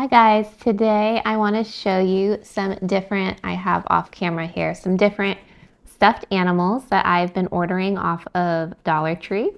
Hi guys, today I want to show you some different, I have off camera here, some different stuffed animals that I've been ordering off of Dollar Tree.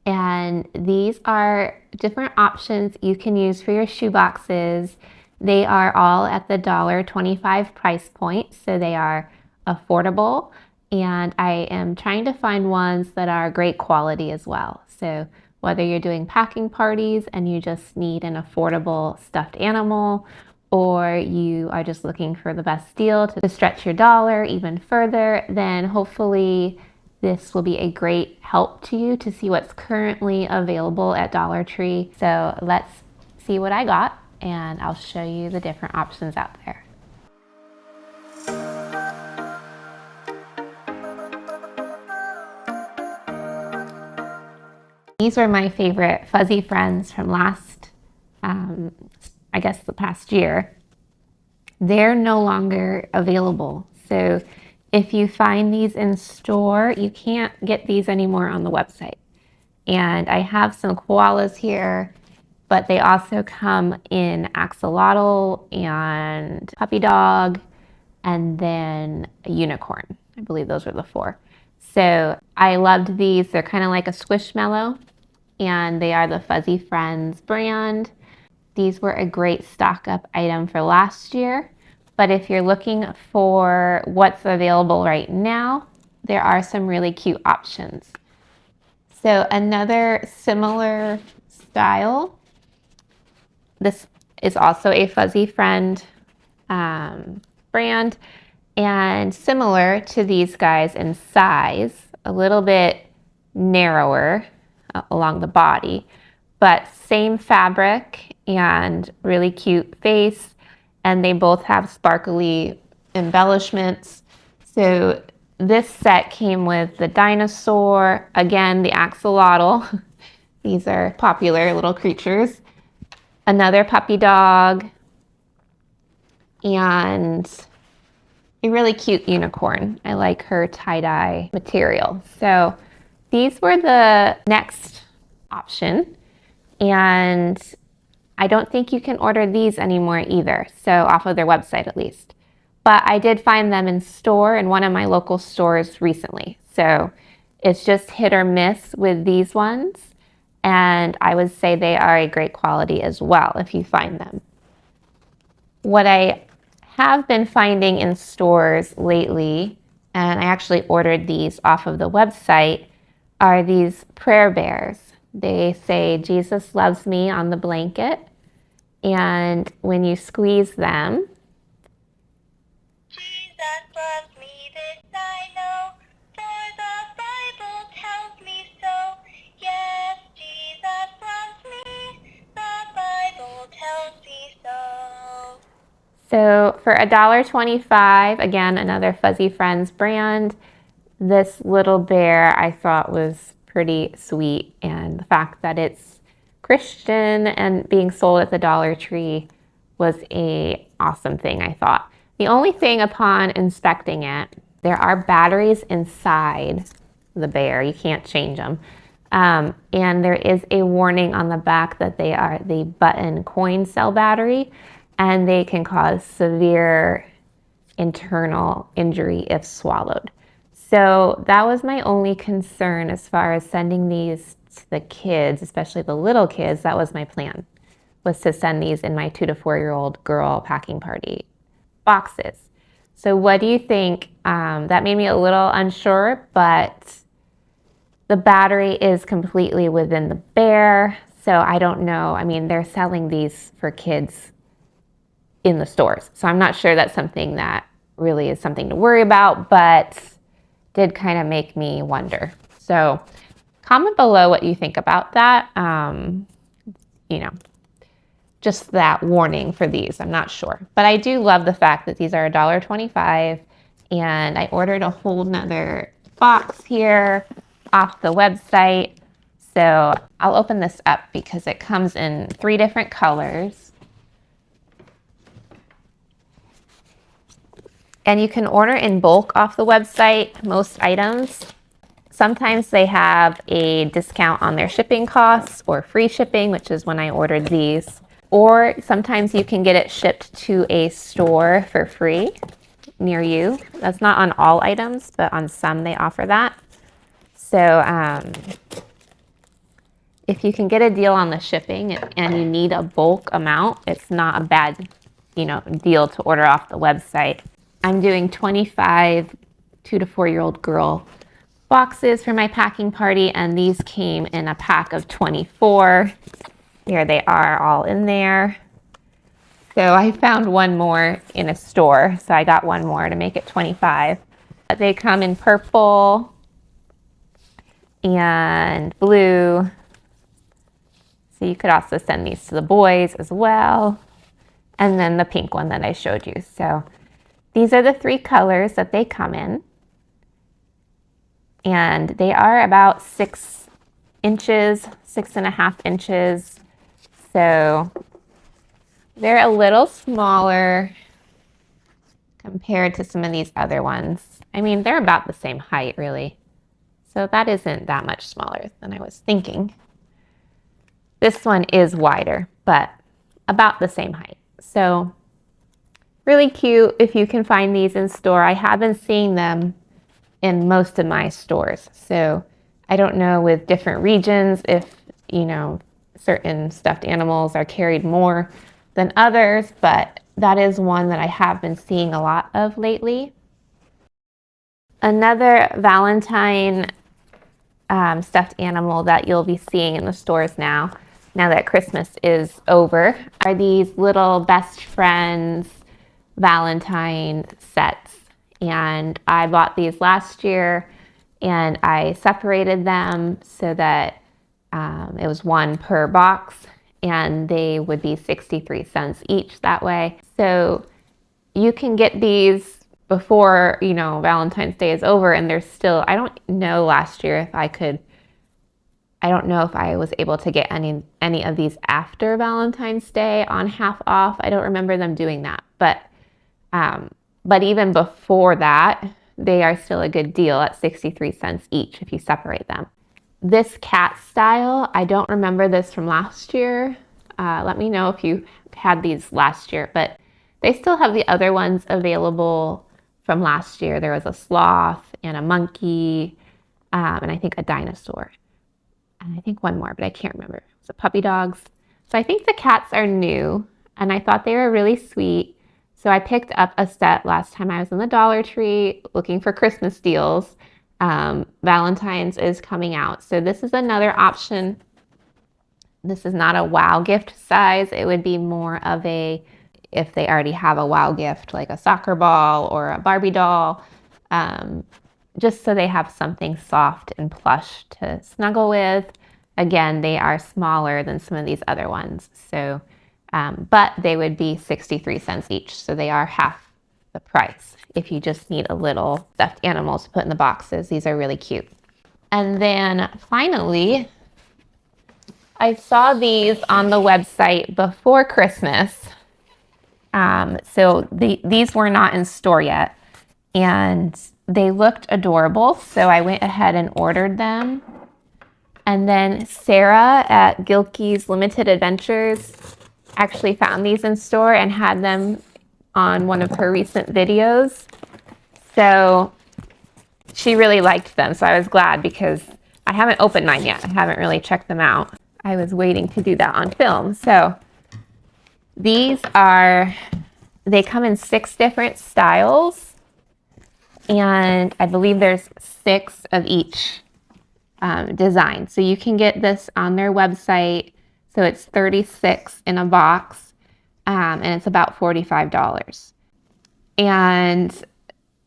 And these are different options you can use for your shoe boxes. They are all at the $1.25 price point, so they are affordable. And I am trying to find ones that are great quality as well. So whether you're doing packing parties and you just need an affordable stuffed animal, or you are just looking for the best deal to stretch your dollar even further, then hopefully this will be a great help to you to see what's currently available at Dollar Tree. So let's see what I got, and I'll show you the different options out there. These were my favorite fuzzy friends from I guess the past year. They're no longer available. So if you find these in store, you can't get these anymore on the website. And I have some koalas here, but they also come in axolotl and puppy dog, and then a unicorn. I believe those were the four. So I loved these. They're kind of like a Squishmallow, and they are the Fuzzy Friends brand. These were a great stock up item for last year, but if you're looking for what's available right now, there are some really cute options. So another similar style, this is also a Fuzzy Friend brand, and similar to these guys in size, a little bit narrower along the body, but same fabric and really cute face, and they both have sparkly embellishments. So this set came with the dinosaur, again the axolotl. These are popular little creatures. Another puppy dog, and a really cute unicorn. I like her tie-dye material. So these were the next option, and I don't think you can order these anymore either, so off of their website at least. But I did find them in store in one of my local stores recently. So it's just hit or miss with these ones, and I would say they are a great quality as well if you find them. What I have been finding in stores lately, and I actually ordered these off of the website, are these prayer bears. They say Jesus loves me on the blanket, and when you squeeze them, Jesus loves me, this I know, for the Bible tells me so. Yes, Jesus loves me, the Bible tells me so. So for $1.25, again, another Fuzzy Friends brand, this little bear I thought was pretty sweet, and the fact that it's Christian and being sold at the Dollar Tree was an awesome thing, I thought. The only thing upon inspecting it, there are batteries inside the bear. You can't change them. And there is a warning on the back that they are the button coin cell battery, and they can cause severe internal injury if swallowed. So that was my only concern as far as sending these to the kids, especially the little kids. That was my plan, was to send these in my 2 to 4 year old girl packing party boxes. So what do you think? That made me a little unsure, but the battery is completely within the bear, so I don't know. I mean, they're selling these for kids in the stores, so I'm not sure that's something that really is something to worry about, but did kind of make me wonder. So comment below what you think about that. Just that warning for these, I'm not sure. But I do love the fact that these are $1.25, and I ordered a whole nother box here off the website. So I'll open this up because it comes in 3 different colors. And you can order in bulk off the website, most items. Sometimes they have a discount on their shipping costs or free shipping, which is when I ordered these. or sometimes you can get it shipped to a store for free near you. That's not on all items, but on some they offer that. So if you can get a deal on the shipping and you need a bulk amount, it's not a bad, deal to order off the website. I'm doing 25 2 to 4-year-old girl boxes for my packing party, and these came in a pack of 24. Here they are all in there. So I found one more in a store, so I got one more to make it 25. They come in purple and blue. So you could also send these to the boys as well. And then the pink one that I showed you. So these are the 3 colors that they come in. And they are about 6 inches, 6.5 inches. So they're a little smaller compared to some of these other ones. I mean, they're about the same height, really. So that isn't that much smaller than I was thinking. This one is wider, but about the same height. So really cute if you can find these in store. I have been seeing them in most of my stores. So I don't know with different regions if, certain stuffed animals are carried more than others, but that is one that I have been seeing a lot of lately. Another Valentine stuffed animal that you'll be seeing in the stores now that Christmas is over, are these little best friends Valentine sets. And I bought these last year and I separated them so that it was one per box, and they would be 63 cents each that way. So you can get these before, Valentine's Day is over, and there's still, I don't know last year if I was able to get any of these after Valentine's Day on half off. I don't remember them doing that, but even before that, they are still a good deal at 63 cents each if you separate them. This cat style, I don't remember this from last year. Let me know if you had these last year, but they still have the other ones available from last year. There was a sloth and a monkey, and I think a dinosaur. And I think one more, but I can't remember. So puppy dogs. So I think the cats are new, and I thought they were really sweet. So I picked up a set last time I was in the Dollar Tree looking for Christmas deals. Valentine's is coming out. So this is another option. This is not a wow gift size. It would be more of if they already have a wow gift, like a soccer ball or a Barbie doll, just so they have something soft and plush to snuggle with. Again, they are smaller than some of these other ones. So, but they would be 63 cents each. So they are half the price. If you just need a little stuffed animals to put in the boxes, these are really cute. And then finally, I saw these on the website before Christmas. So these were not in store yet, and they looked adorable. So I went ahead and ordered them. And then Sarah at Gilkey's Limited Adventures actually found these in store and had them on one of her recent videos. So she really liked them. So I was glad because I haven't opened mine yet. I haven't really checked them out. I was waiting to do that on film. So they come in 6 different styles. And I believe there's 6 of each design. So you can get this on their website. So it's 36 in a box. And it's about $45. And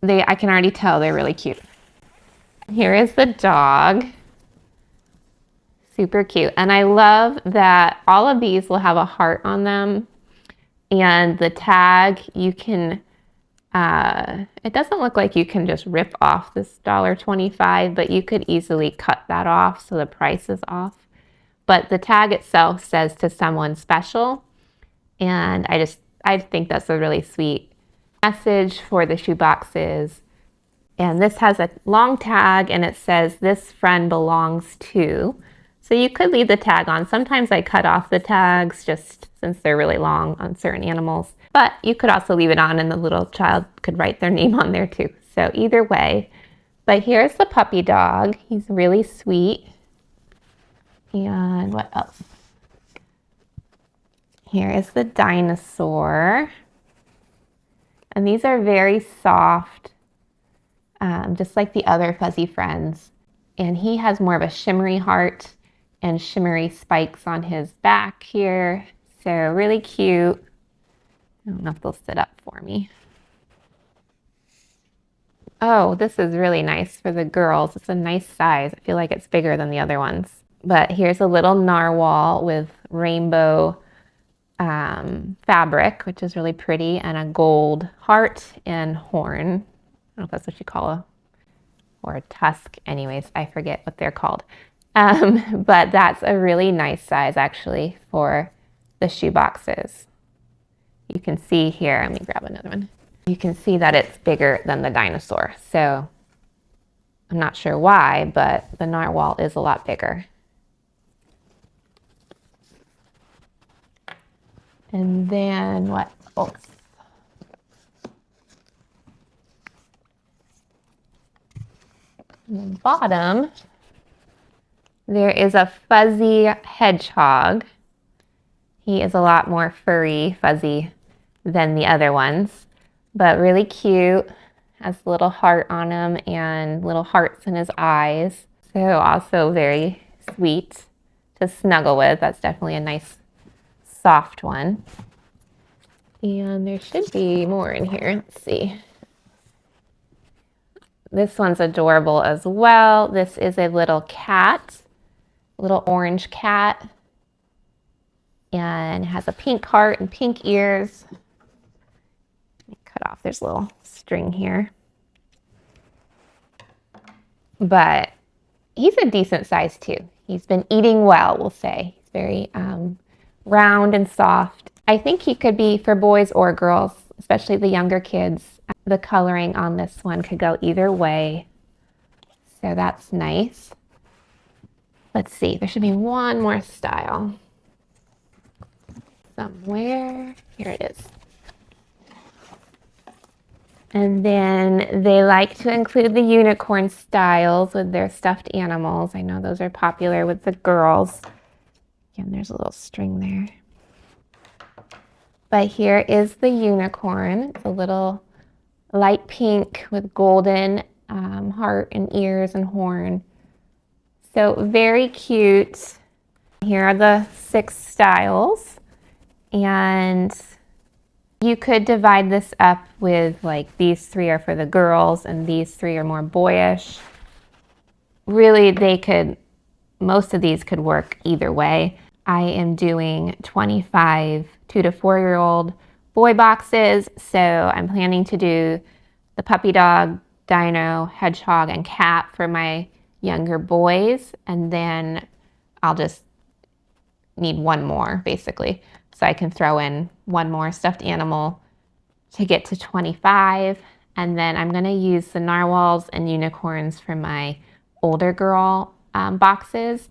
I can already tell they're really cute. Here is the dog. Super cute. And I love that all of these will have a heart on them. And the tag, you can, it doesn't look like you can just rip off this $1.25, but you could easily cut that off so the price is off. But the tag itself says to someone special. And I think that's a really sweet message for the shoe boxes. And this has a long tag and it says, "This friend belongs to." So you could leave the tag on. Sometimes I cut off the tags just since they're really long on certain animals. But you could also leave it on and the little child could write their name on there too. So either way. But here's the puppy dog. He's really sweet. And what else? Here is the dinosaur. And these are very soft, just like the other fuzzy friends. And he has more of a shimmery heart and shimmery spikes on his back here. So really cute. I don't know if they'll sit up for me. Oh, this is really nice for the girls. It's a nice size. I feel like it's bigger than the other ones. But here's a little narwhal with rainbow fabric, which is really pretty, and a gold heart and horn. I don't know if that's what you call a, or a tusk. Anyways, I forget what they're called. But that's a really nice size actually for the shoe boxes. You can see here, let me grab another one. You can see that it's bigger than the dinosaur. So I'm not sure why, but the narwhal is a lot bigger. And then what else? On the bottom, there is a fuzzy hedgehog. He is a lot more furry, fuzzy than the other ones, but really cute. Has a little heart on him and little hearts in his eyes. So also very sweet to snuggle with. That's definitely a nice soft one. And there should be more in here. Let's see. This one's adorable as well. This is a little cat, little orange cat, and has a pink heart and pink ears. Let me cut off, there's a little string here. But he's a decent size too. He's been eating well, we'll say. He's very round and soft. I think he could be for boys or girls, especially the younger kids. The coloring on this one could go either way. So that's nice. Let's see, there should be one more style. Somewhere, here it is. And then they like to include the unicorn styles with their stuffed animals. I know those are popular with the girls. Again, there's a little string there. But here is the unicorn. It's a little light pink with golden heart and ears and horn. So very cute. Here are the 6 styles. And you could divide this up with like these 3 are for the girls and these 3 are more boyish. Really, most of these could work either way. I am doing 25 2 to 4-year-old boy boxes, so I'm planning to do the puppy dog, dino, hedgehog, and cat for my younger boys, and then I'll just need one more basically, so I can throw in one more stuffed animal to get to 25, and then I'm going to use the narwhals and unicorns for my older girl boxes.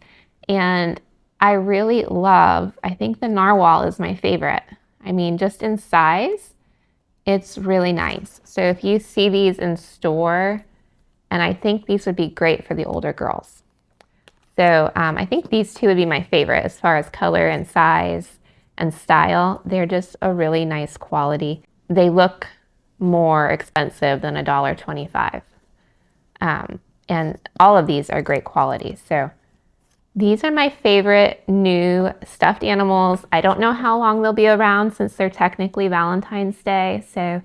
And I really love, I think the narwhal is my favorite. I mean, just in size, it's really nice. So if you see these in store, and I think these would be great for the older girls. So I think these 2 would be my favorite as far as color and size and style. They're just a really nice quality. They look more expensive than $1.25. And all of these are great quality. So these are my favorite new stuffed animals. I don't know how long they'll be around since they're technically Valentine's Day. So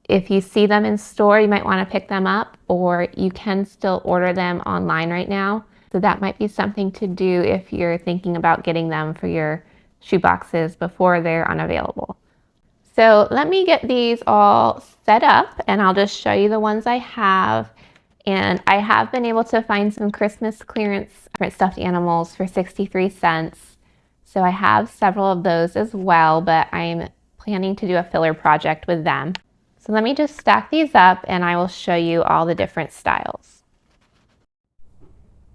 if you see them in store, you might want to pick them up, or you can still order them online right now. So that might be something to do if you're thinking about getting them for your shoe boxes before they're unavailable. So let me get these all set up and I'll just show you the ones I have. And I have been able to find some Christmas clearance stuffed animals for 63 cents. So I have several of those as well, but I'm planning to do a filler project with them. So let me just stack these up and I will show you all the different styles.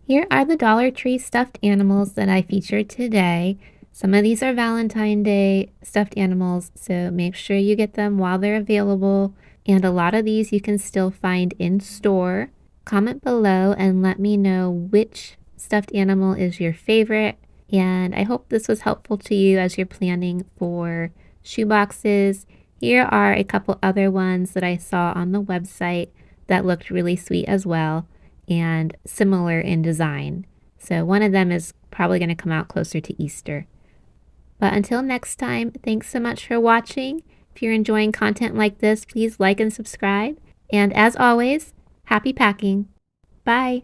Here are the Dollar Tree stuffed animals that I featured today. Some of these are Valentine Day stuffed animals, so make sure you get them while they're available. And a lot of these you can still find in store. Comment below and let me know which stuffed animal is your favorite. And I hope this was helpful to you as you're planning for shoeboxes. Here are a couple other ones that I saw on the website that looked really sweet as well and similar in design. So one of them is probably going to come out closer to Easter. But until next time, thanks so much for watching. If you're enjoying content like this, please like and subscribe. And as always, happy packing. Bye.